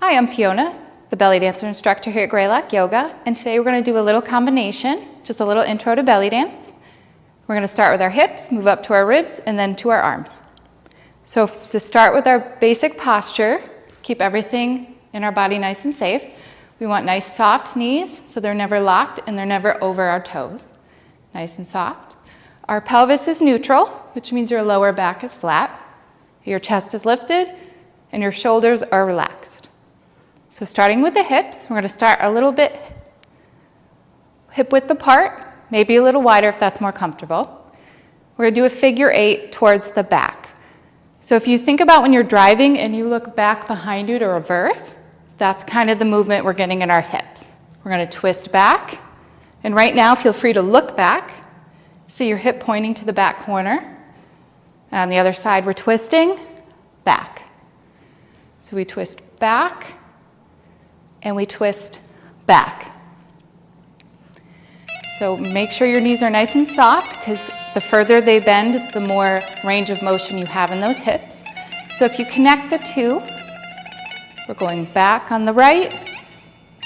Hi, I'm Fiona, the belly dancer instructor here at Greylock Yoga, and today we're going to do a little combination, just a little intro to belly dance. We're going to start with our hips, move up to our ribs, and then to our arms. So to start with our basic posture, keep everything in our body nice and safe. We want nice soft knees so they're never locked and they're never over our toes. Nice and soft. Our pelvis is neutral, which means your lower back is flat. Your chest is lifted and your shoulders are relaxed. So starting with the hips, we're going to start a little bit hip width apart, maybe a little wider if that's more comfortable. We're going to do a figure 8 towards the back. So if you think about when you're driving and you look back behind you to reverse, that's kind of the movement we're getting in our hips. We're going to twist back, and right now feel free to look back. See your hip pointing to the back corner. And on the other side, we're twisting back. So we twist back, and we twist back. So make sure your knees are nice and soft, because the further they bend, the more range of motion you have in those hips. So if you connect the two, we're going back on the right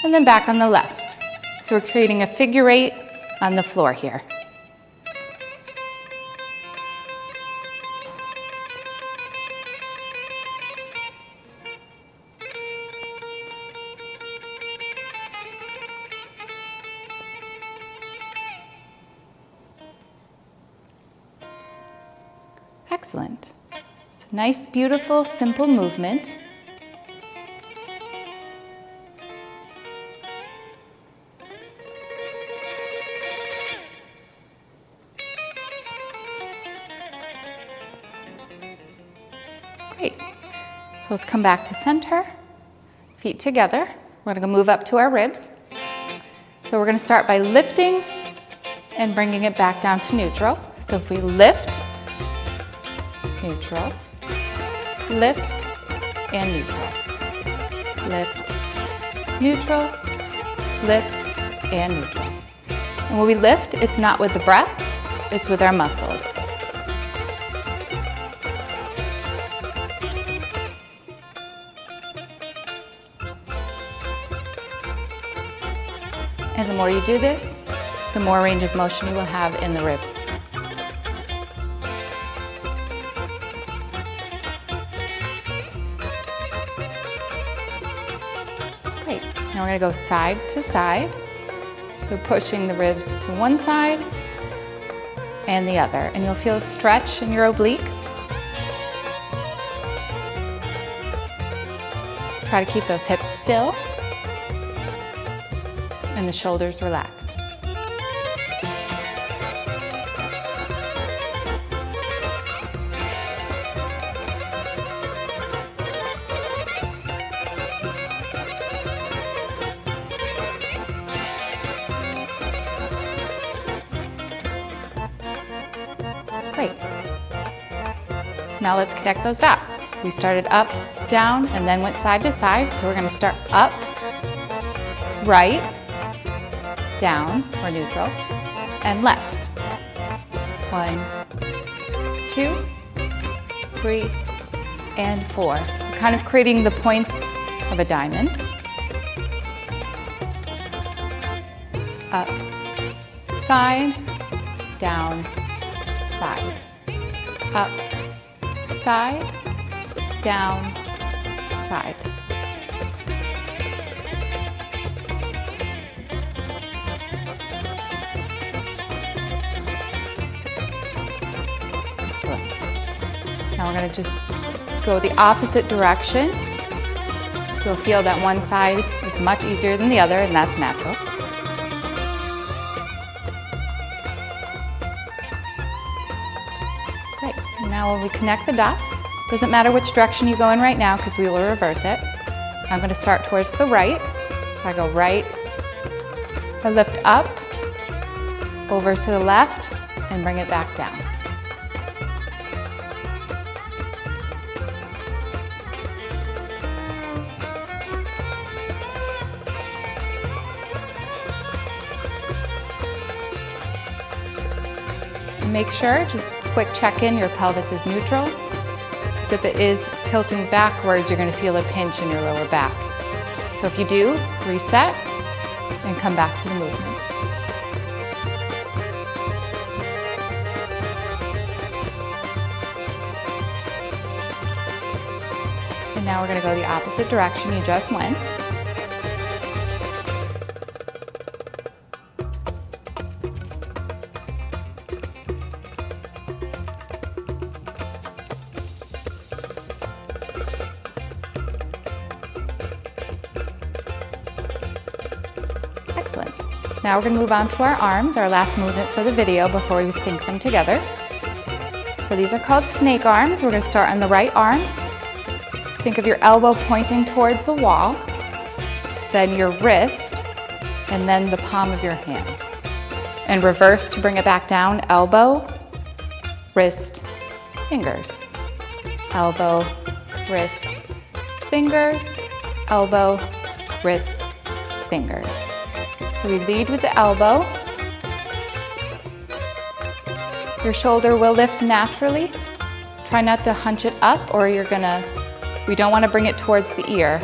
and then back on the left. So we're creating a figure 8 on the floor here. Excellent. It's a nice, beautiful, simple movement. Great. So let's come back to center. Feet together. We're going to move up to our ribs. So we're going to start by lifting and bringing it back down to neutral. So if we lift, neutral, lift, and neutral. Lift, neutral, lift, and neutral. And when we lift, it's not with the breath, it's with our muscles. And the more you do this, the more range of motion you will have in the ribs. Great. Now we're going to go side to side. So pushing the ribs to one side and the other. And you'll feel a stretch in your obliques. Try to keep those hips still and the shoulders relaxed. Great. Now let's connect those dots. We started up, down, and then went side to side. So we're going to start up, right, down, or neutral, and left. 1, 2, 3, and 4. We're kind of creating the points of a diamond. Up, side, down, side. Up, side, down, side. Excellent. Now we're going to just go the opposite direction. You'll feel that one side is much easier than the other, and that's natural. Great. Now when we connect the dots, doesn't matter which direction you go in right now because we will reverse it. I'm going to start towards the right. So I go right, I lift up, over to the left, and bring it back down. And make sure, just quick check-in, your pelvis is neutral. If it is tilting backwards, you're going to feel a pinch in your lower back. So if you do, reset and come back to the movement. And now we're going to go the opposite direction you just went. Excellent. Now we're going to move on to our arms, our last movement for the video before we sync them together. So these are called snake arms. We're going to start on the right arm. Think of your elbow pointing towards the wall, then your wrist, and then the palm of your hand. And reverse to bring it back down, elbow, wrist, fingers. Elbow, wrist, fingers, elbow, wrist, fingers. So we lead with the elbow. Your shoulder will lift naturally. Try not to hunch it up or we don't want to bring it towards the ear.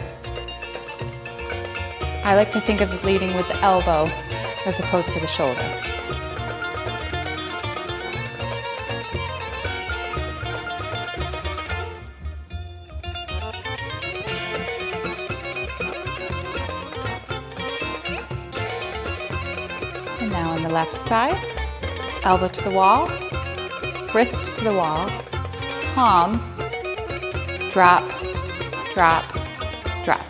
I like to think of leading with the elbow as opposed to the shoulder. And now on the left side, elbow to the wall, wrist to the wall, palm, drop, drop, drop.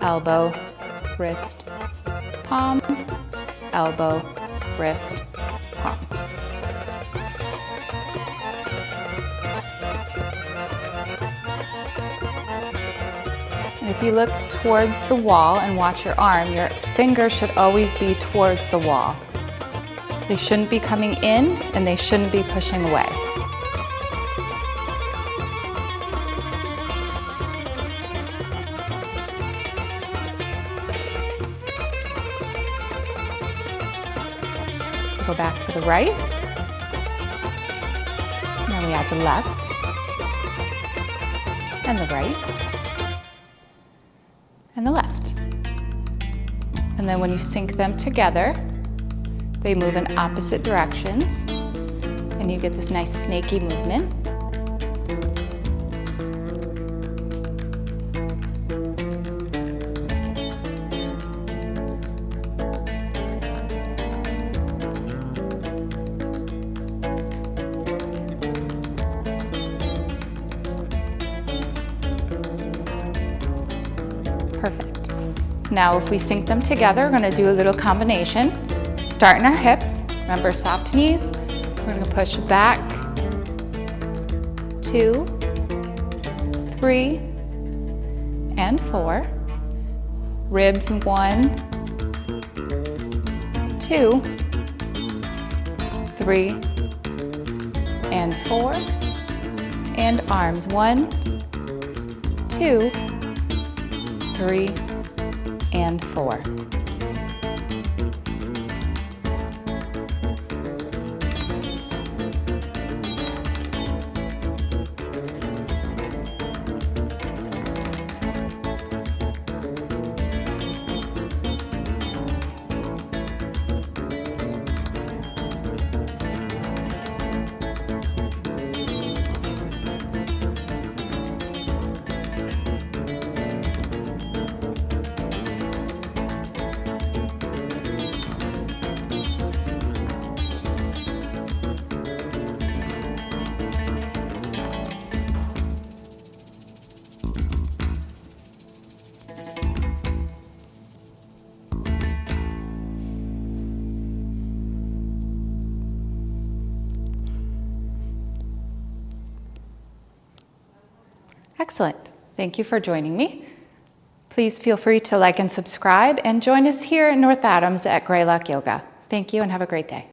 Elbow, wrist, palm, elbow, wrist, palm. And if you look towards the wall and watch your arm, your fingers should always be towards the wall. They shouldn't be coming in and they shouldn't be pushing away. Go back to the right. Now we add the left and the right and the left. And then when you sync them together, they move in opposite directions and you get this nice snaky movement. Perfect. So now if we sync them together, we're going to do a little combination. Start in our hips. Remember, soft knees. We're going to push back, 2, 3, and 4. Ribs, 1, 2, 3, and 4. And arms, 1, 2, 3, and 4. Excellent. Thank you for joining me. Please feel free to like and subscribe and join us here in North Adams at Greylock Yoga. Thank you and have a great day.